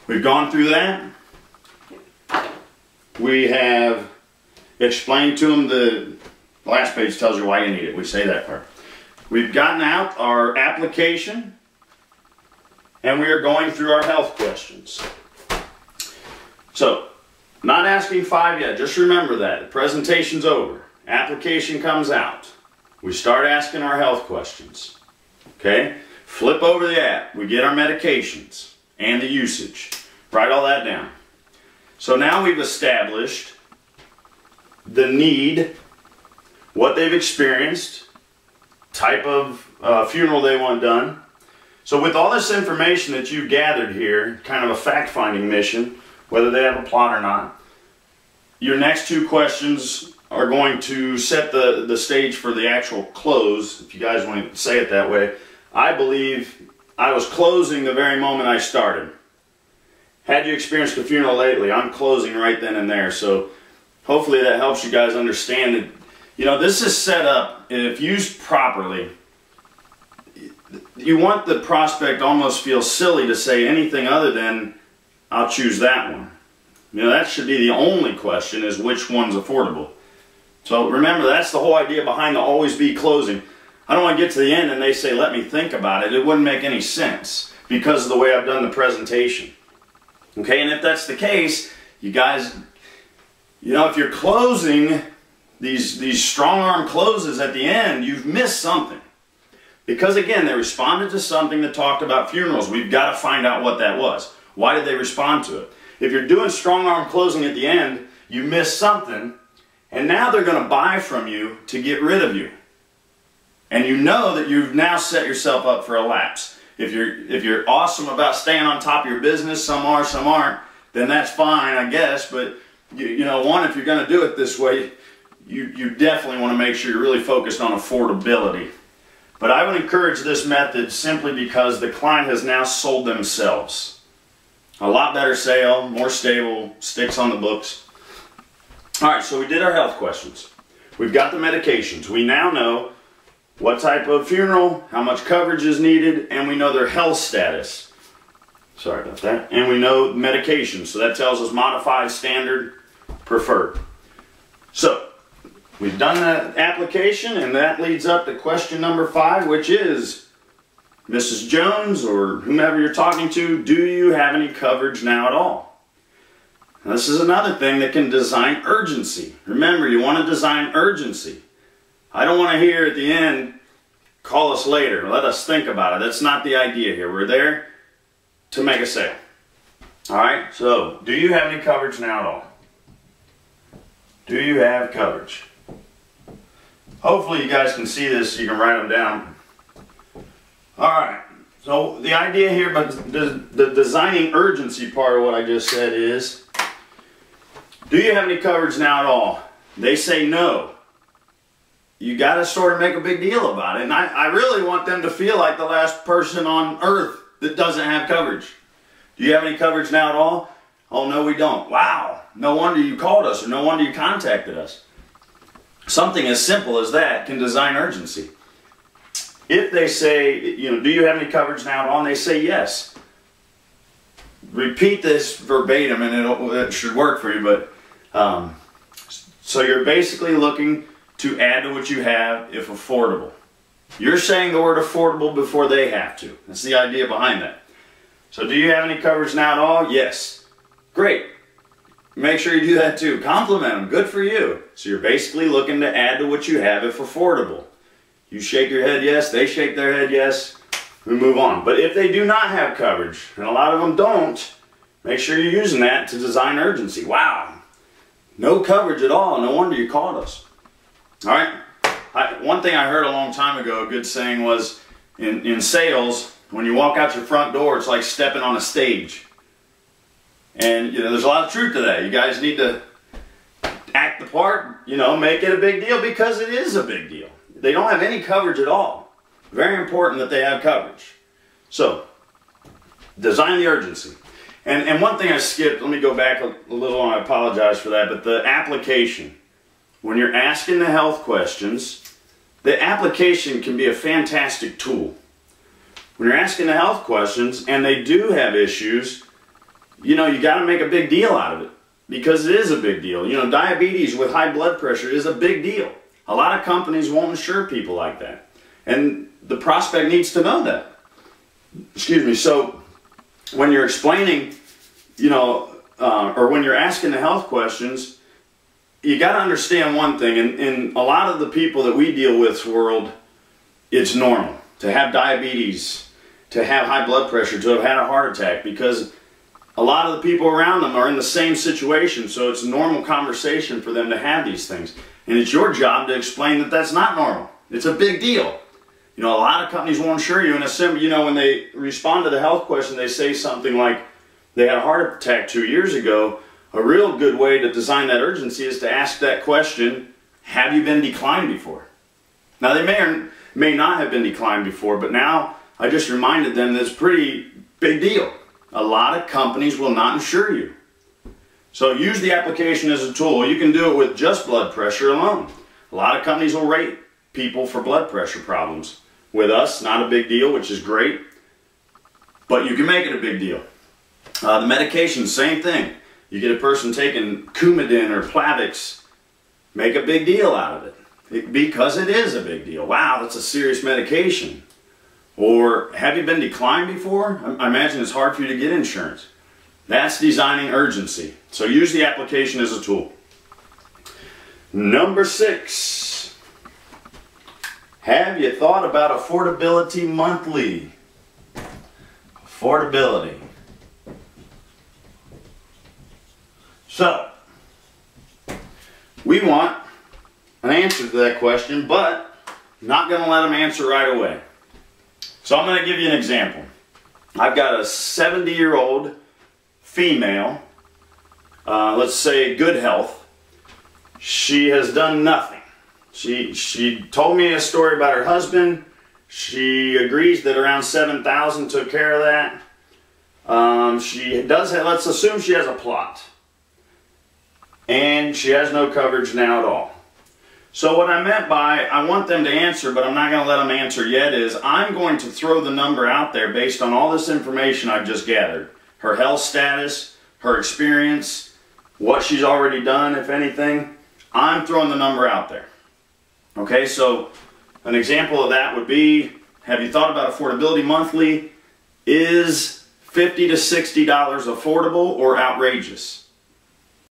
We've gone through that. We have explained to them the last page tells you why you need it. We say that part. We've gotten out our application, and we are going through our health questions. So, not asking 5 yet. Just remember that. The presentation's over. Application comes out. We start asking our health questions. Okay? Flip over the app. We get our medications and the usage. Write all that down. So now we've established the need, what they've experienced, type of funeral they want done. So with all this information that you've gathered here, kind of a fact-finding mission, whether they have a plot or not, your next 2 questions are going to set the stage for the actual close, if you guys want to say it that way. I believe I was closing the very moment I started. Had you experienced a funeral lately? I'm closing right then and there. So hopefully that helps you guys understand that, you know, this is set up, if used properly, you want the prospect to almost feel silly to say anything other than, I'll choose that one. You know, that should be the only question, is which one's affordable. So remember, that's the whole idea behind the always be closing. I don't want to get to the end and they say, let me think about it. It wouldn't make any sense because of the way I've done the presentation. Okay, and if that's the case, you guys, you know, if you're closing these strong arm closes at the end, you've missed something. Because again, they responded to something that talked about funerals. We've got to find out what that was. Why did they respond to it? If you're doing strong arm closing at the end, you missed something, and now they're going to buy from you to get rid of you. And you know that you've now set yourself up for a lapse. If you're awesome about staying on top of your business, some are, some aren't, then that's fine, I guess. But you know, one, if you're going to do it this way, you definitely want to make sure you're really focused on affordability. But I would encourage this method simply because the client has now sold themselves. A lot better sale, more stable, sticks on the books. All right, so we did our health questions. We've got the medications. We now know what type of funeral, how much coverage is needed, and we know their health status. Sorry about that. And we know medications, so that tells us modified, standard, preferred. So, we've done the application, and that leads up to question number 5, which is, Mrs. Jones, or whomever you're talking to, do you have any coverage now at all? Now, this is another thing that can design urgency. Remember, you want to design urgency. I don't want to hear at the end, call us later, let us think about it. That's not the idea here. We're there to make a sale. Alright, so do you have any coverage now at all? Do you have coverage? Hopefully you guys can see this so you can write them down. Alright, so the idea here, but the designing urgency part of what I just said is, do you have any coverage now at all? They say no. You got to sort of make a big deal about it. And I really want them to feel like the last person on earth that doesn't have coverage. Do you have any coverage now at all? Oh, no, we don't. Wow, no wonder you called us, or no wonder you contacted us. Something as simple as that can design urgency. If they say, you know, do you have any coverage now at all? And they say yes. Repeat this verbatim and it should work for you. But so you're basically looking to add to what you have if affordable. You're saying the word affordable before they have to. That's the idea behind that. So do you have any coverage now at all? Yes. Great. Make sure you do that too. Compliment them. Good for you. So you're basically looking to add to what you have if affordable. You shake your head yes, they shake their head yes, we move on. But if they do not have coverage, and a lot of them don't, make sure you're using that to design urgency. Wow, no coverage at all, no wonder you called us. All right, one thing I heard a long time ago, a good saying was, in sales, when you walk out your front door, it's like stepping on a stage. And you know, there's a lot of truth to that. You guys need to act the part, you know, make it a big deal, because it is a big deal. They don't have any coverage at all. Very important that they have coverage. So, design the urgency. And one thing I skipped, let me go back a little, and I apologize for that, but the application. When you're asking the health questions, the application can be a fantastic tool. When you're asking the health questions, and they do have issues, you know, you got to make a big deal out of it because it is a big deal. You know, diabetes with high blood pressure is a big deal. A lot of companies won't insure people like that. And the prospect needs to know that. Excuse me. So when you're explaining, you know, or when you're asking the health questions, you got to understand one thing. In a lot of the people that we deal with's world, it's normal to have diabetes, to have high blood pressure, to have had a heart attack, because a lot of the people around them are in the same situation. So it's a normal conversation for them to have these things. And it's your job to explain that that's not normal. It's a big deal. You know, a lot of companies won't insure you. And you know, when they respond to the health question, they say something like they had a heart attack 2 years ago. A real good way to design that urgency is to ask that question, have you been declined before? Now, they may or may not have been declined before, but now I just reminded them that it's a pretty big deal. A lot of companies will not insure you. So use the application as a tool. You can do it with just blood pressure alone. A lot of companies will rate people for blood pressure problems. With us, not a big deal, which is great, but you can make it a big deal. The medication, same thing. You get a person taking Coumadin or Plavix, make a big deal out of it because it is a big deal. Wow, that's a serious medication. Or have you been declined before? I imagine it's hard for you to get insurance. That's designing urgency. So use the application as a tool. Number 6. Have you thought about affordability monthly? Affordability. So, we want an answer to that question, but not going to let them answer right away. So I'm going to give you an example. I've got a 70-year-old female, let's say good health. She has done nothing. She told me a story about her husband. She agrees that around $7,000 took care of that. She does have, let's assume she has a plot. And she has no coverage now at all. So what I meant by, I want them to answer, but I'm not going to let them answer yet, is I'm going to throw the number out there based on all this information I've just gathered. Her health status, her experience, what she's already done, if anything. I'm throwing the number out there. Okay, so an example of that would be, have you thought about affordability monthly? Is $50 to $60 affordable or outrageous?